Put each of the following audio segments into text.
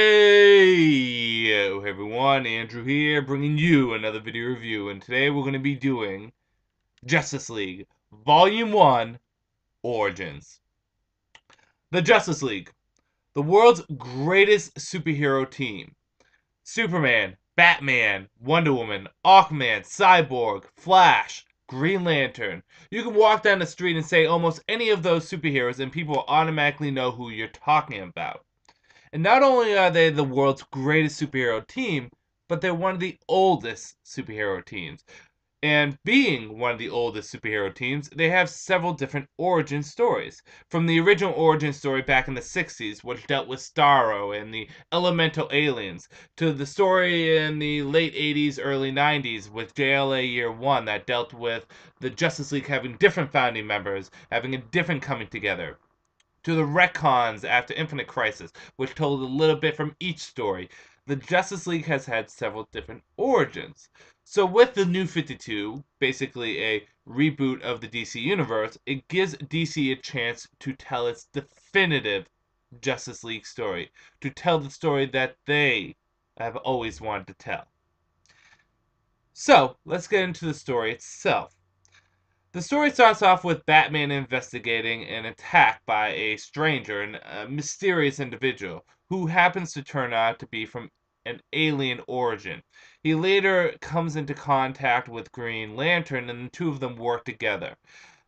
Hey everyone, Andrew here, bringing you another video review, and today we're going to be doing Justice League Volume 1 Origins. The Justice League, the world's greatest superhero team. Superman, Batman, Wonder Woman, Aquaman, Cyborg, Flash, Green Lantern. You can walk down the street and say almost any of those superheroes and people will automatically know who you're talking about. And not only are they the world's greatest superhero team, but they're one of the oldest superhero teams. And being one of the oldest superhero teams, they have several different origin stories. From the original origin story back in the 60s, which dealt with Starro and the elemental aliens, to the story in the late 80s, early 90s with JLA Year 1 that dealt with the Justice League having different founding members, having a different coming together, to the retcons after Infinite Crisis, which told a little bit from each story. The Justice League has had several different origins. So with the New 52, basically a reboot of the DC Universe, it gives DC a chance to tell its definitive Justice League story, to tell the story that they have always wanted to tell. So, let's get into the story itself. The story starts off with Batman investigating an attack by a stranger, a mysterious individual, who happens to turn out to be from an alien origin. He later comes into contact with Green Lantern, and the two of them work together.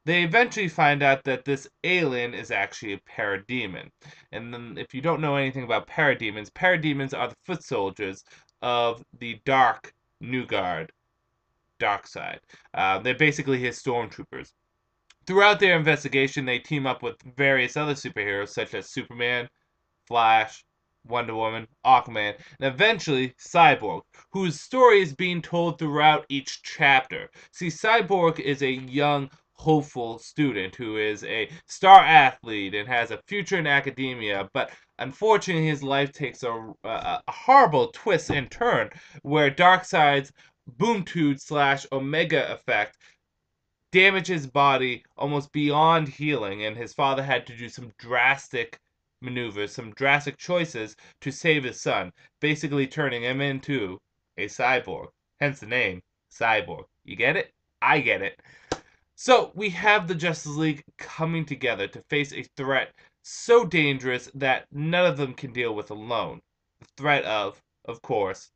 They eventually find out that this alien is actually a parademon. And then, if you don't know anything about parademons, parademons are the foot soldiers of the Dark New Guard. Darkseid. They're basically his stormtroopers. Throughout their investigation, they team up with various other superheroes such as Superman, Flash, Wonder Woman, Aquaman, and eventually Cyborg, whose story is being told throughout each chapter. See, Cyborg is a young, hopeful student who is a star athlete and has a future in academia, but unfortunately his life takes a horrible twist and turn where Darkseid's Boomtoot / Omega effect damaged his body almost beyond healing, and his father had to do some drastic maneuvers, some drastic choices to save his son, basically turning him into a cyborg. Hence the name, Cyborg. You get it? I get it. So we have the Justice League coming together to face a threat so dangerous that none of them can deal with alone. The threat of course,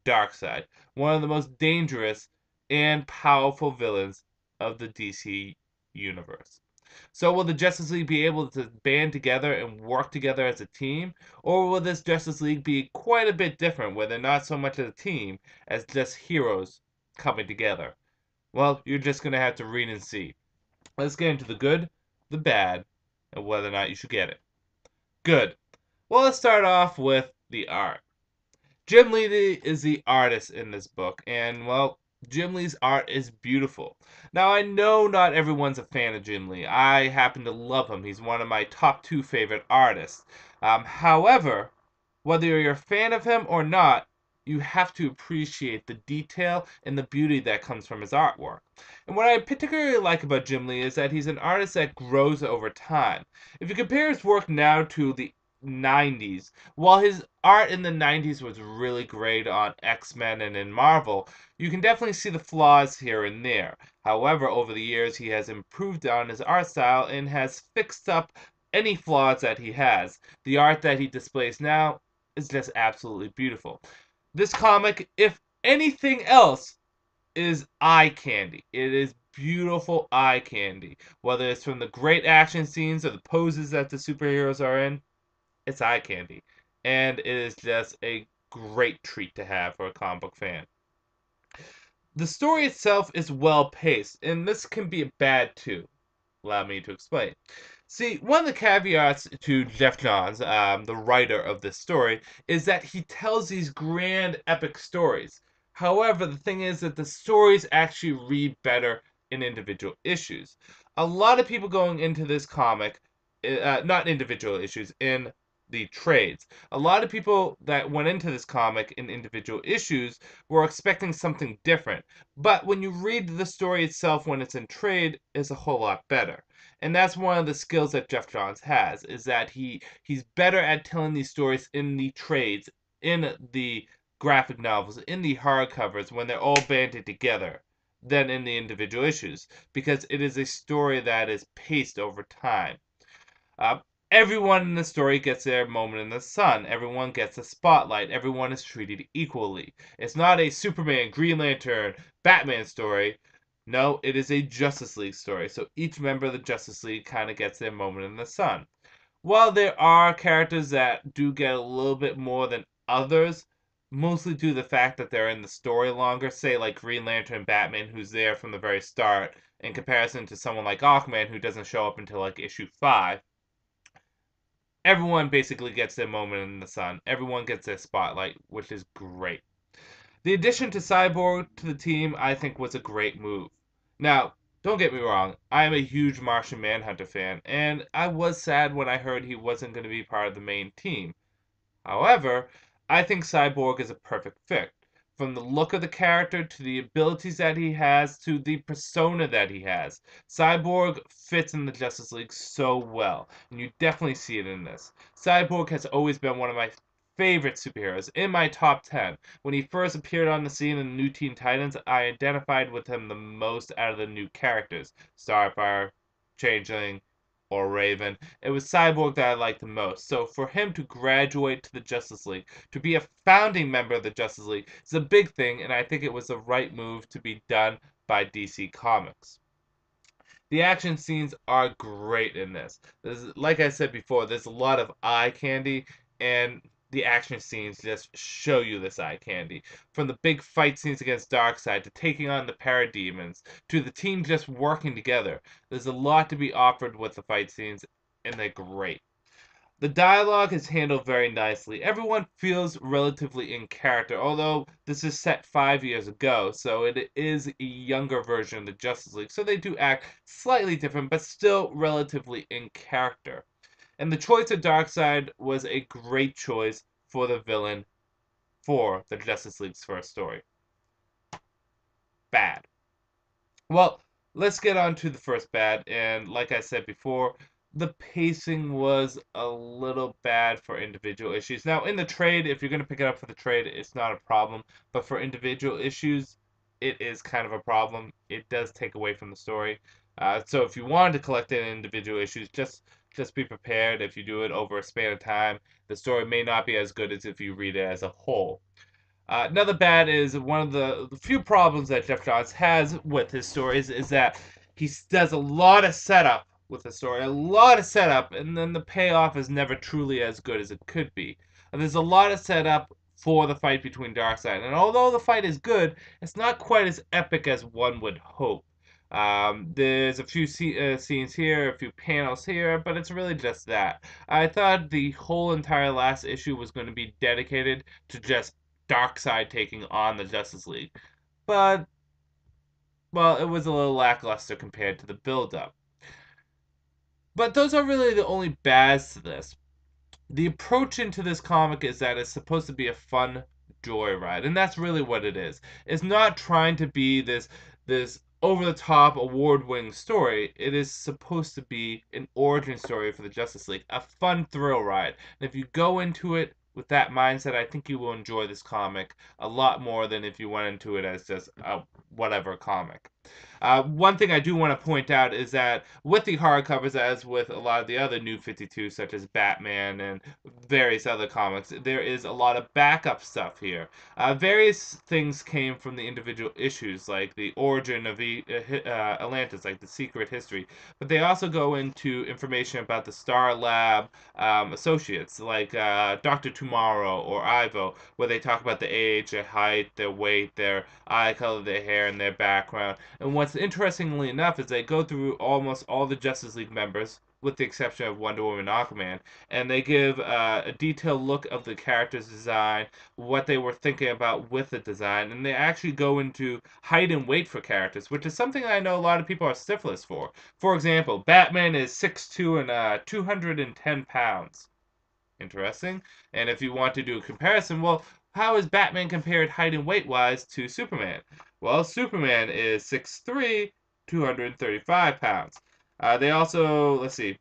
Darkseid, one of the most dangerous and powerful villains of the DC universe. So will the Justice League be able to band together and work together as a team? Or will this Justice League be quite a bit different, where they're not so much as a team as just heroes coming together? Well, you're just going to have to read and see. Let's get into the good, the bad, and whether or not you should get it. Good. Well, let's start off with the art. Jim Lee is the artist in this book, and well, Jim Lee's art is beautiful. Now, I know not everyone's a fan of Jim Lee. I happen to love him. He's one of my top 2 favorite artists. However, whether you're a fan of him or not, you have to appreciate the detail and the beauty that comes from his artwork. And what I particularly like about Jim Lee is that he's an artist that grows over time. If you compare his work now to the 90s, while his art in the 90s was really great on X-Men and in Marvel, you can definitely see the flaws here and there. However, over the years, he has improved on his art style and has fixed up any flaws that he has. The art that he displays now is just absolutely beautiful. This comic, if anything else, is eye candy. It is beautiful eye candy. Whether it's from the great action scenes or the poses that the superheroes are in, it's eye candy. And it is just a great treat to have for a comic book fan. The story itself is well paced, and this can be bad too. Allow me to explain. See, one of the caveats to Geoff Johns, the writer of this story, is that he tells these grand epic stories. However, the thing is that the stories actually read better in individual issues. A lot of people going into this comic, not individual issues, in the trades. A lot of people that went into this comic in individual issues were expecting something different. But when you read the story itself when it's in trade, it's a whole lot better. And that's one of the skills that Geoff Johns has, is that he's better at telling these stories in the trades, in the graphic novels, in the hardcovers when they're all banded together than in the individual issues, because it is a story that is paced over time. Uh, Everyone in the story gets their moment in the sun. Everyone gets a spotlight. Everyone is treated equally. It's not a Superman, Green Lantern, Batman story. No, it is a Justice League story. So each member of the Justice League kind of gets their moment in the sun. While there are characters that do get a little bit more than others, mostly due to the fact that they're in the story longer, say like Green Lantern and Batman, who's there from the very start, in comparison to someone like Aquaman, who doesn't show up until like issue 5, everyone basically gets their moment in the sun. Everyone gets their spotlight, which is great. The addition to Cyborg to the team, I think, was a great move. Now, don't get me wrong, I am a huge Martian Manhunter fan, and I was sad when I heard he wasn't going to be part of the main team. However, I think Cyborg is a perfect fit. From the look of the character to the abilities that he has to the persona that he has, Cyborg fits in the Justice League so well, and you definitely see it in this. Cyborg has always been one of my favorite superheroes, in my top 10. When he first appeared on the scene in the New Teen Titans, I identified with him the most out of the new characters Starfire, Changeling, or Raven. It was Cyborg that I liked the most. So for him to graduate to the Justice League, to be a founding member of the Justice League, is a big thing, and I think it was the right move to be done by DC Comics. The action scenes are great in this. Like I said before, there's a lot of eye candy, and the action scenes just show you this eye candy. From the big fight scenes against Darkseid to taking on the Parademons to the team just working together, there's a lot to be offered with the fight scenes, and they're great. The dialogue is handled very nicely. Everyone feels relatively in character, although this is set 5 years ago, so it is a younger version of the Justice League, so they do act slightly different, but still relatively in character. And the choice of Darkseid was a great choice for the villain for the Justice League's first story. Bad. Well, let's get on to the first bad, and like I said before, the pacing was a little bad for individual issues. Now, in the trade, if you're going to pick it up for the trade, it's not a problem, but for individual issues, it is kind of a problem. It does take away from the story. So if you wanted to collect it in individual issues, just be prepared. If you do it over a span of time, the story may not be as good as if you read it as a whole. Another bad is one of the few problems that Geoff Johns has with his stories is that he does a lot of setup with the story, a lot of setup, and then the payoff is never truly as good as it could be. And there's a lot of setup for the fight between Darkseid, and although the fight is good, it's not quite as epic as one would hope. There's a few scenes here, a few panels here, but it's really just that. I thought the whole entire last issue was going to be dedicated to just Darkseid taking on the Justice League. But, well, it was a little lackluster compared to the build-up. But those are really the only bads to this. The approach into this comic is that it's supposed to be a fun joyride, and that's really what it is. It's not trying to be this over the top award winning story. It is supposed to be an origin story for the Justice League, a fun thrill ride. And if you go into it with that mindset, I think you will enjoy this comic a lot more than if you went into it as just a whatever comic. One thing I do want to point out is that with the hardcovers, as with a lot of the other New 52, such as Batman and various other comics, there is a lot of backup stuff here. Various things came from the individual issues, like the origin of Atlantis, like the secret history, but they also go into information about the Star Lab associates, like Dr. Tomorrow or Ivo, where they talk about the age, their height, their weight, their eye color, their hair, and their background. And what's interestingly enough is they go through almost all the Justice League members, with the exception of Wonder Woman and Aquaman, and they give a detailed look of the character's design, what they were thinking about with the design, and they actually go into height and weight for characters, which is something I know a lot of people are stiffless for. For example, Batman is 6'2" and 210 pounds. Interesting. And if you want to do a comparison, well, how is Batman compared height and weight wise to Superman? Well, Superman is 6'3", 235 pounds. They also, let's see,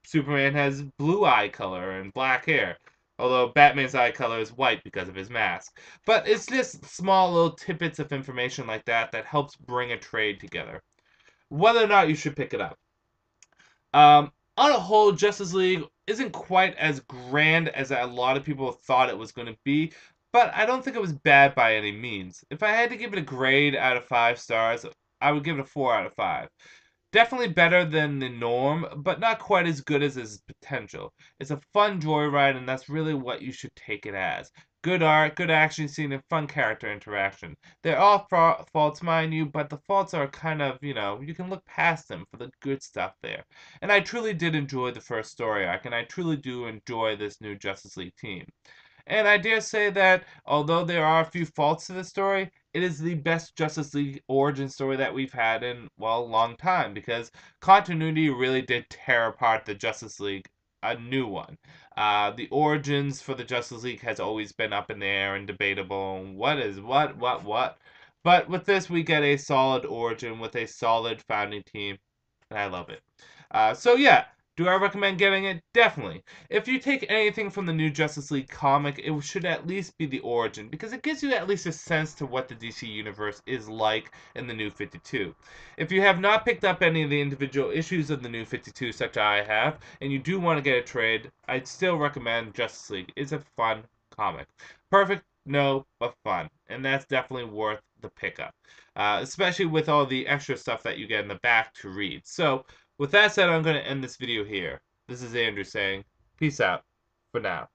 Superman has blue eye color and black hair, although Batman's eye color is white because of his mask. But it's just small little tidbits of information like that that helps bring a trade together. Whether or not you should pick it up. On a whole, Justice League isn't quite as grand as a lot of people thought it was going to be, but I don't think it was bad by any means. If I had to give it a grade out of 5 stars, I would give it a 4 out of 5. Definitely better than the norm, but not quite as good as its potential. It's a fun joyride, and that's really what you should take it as. Good art, good action scene, and fun character interaction. They're all faults, mind you, but the faults are kind of, you can look past them for the good stuff there. And I truly did enjoy the first story arc, and I truly do enjoy this new Justice League team. And I dare say that although there are a few faults to the story, it is the best Justice League origin story that we've had in, well, a long time because continuity really did tear apart the Justice League a new one. The origins for the Justice League has always been up in the air and debatable. What is what? But with this, we get a solid origin with a solid founding team, and I love it. So yeah, do I recommend getting it? Definitely. If you take anything from the new Justice League comic, it should at least be the origin, because it gives you at least a sense to what the DC Universe is like in the New 52. If you have not picked up any of the individual issues of the New 52, such I have, and you do want to get a trade, I'd still recommend Justice League. It's a fun comic. Perfect? No, but fun. And that's definitely worth the pickup. Especially with all the extra stuff that you get in the back to read. So, with that said, I'm going to end this video here. This is Andrew saying, peace out for now.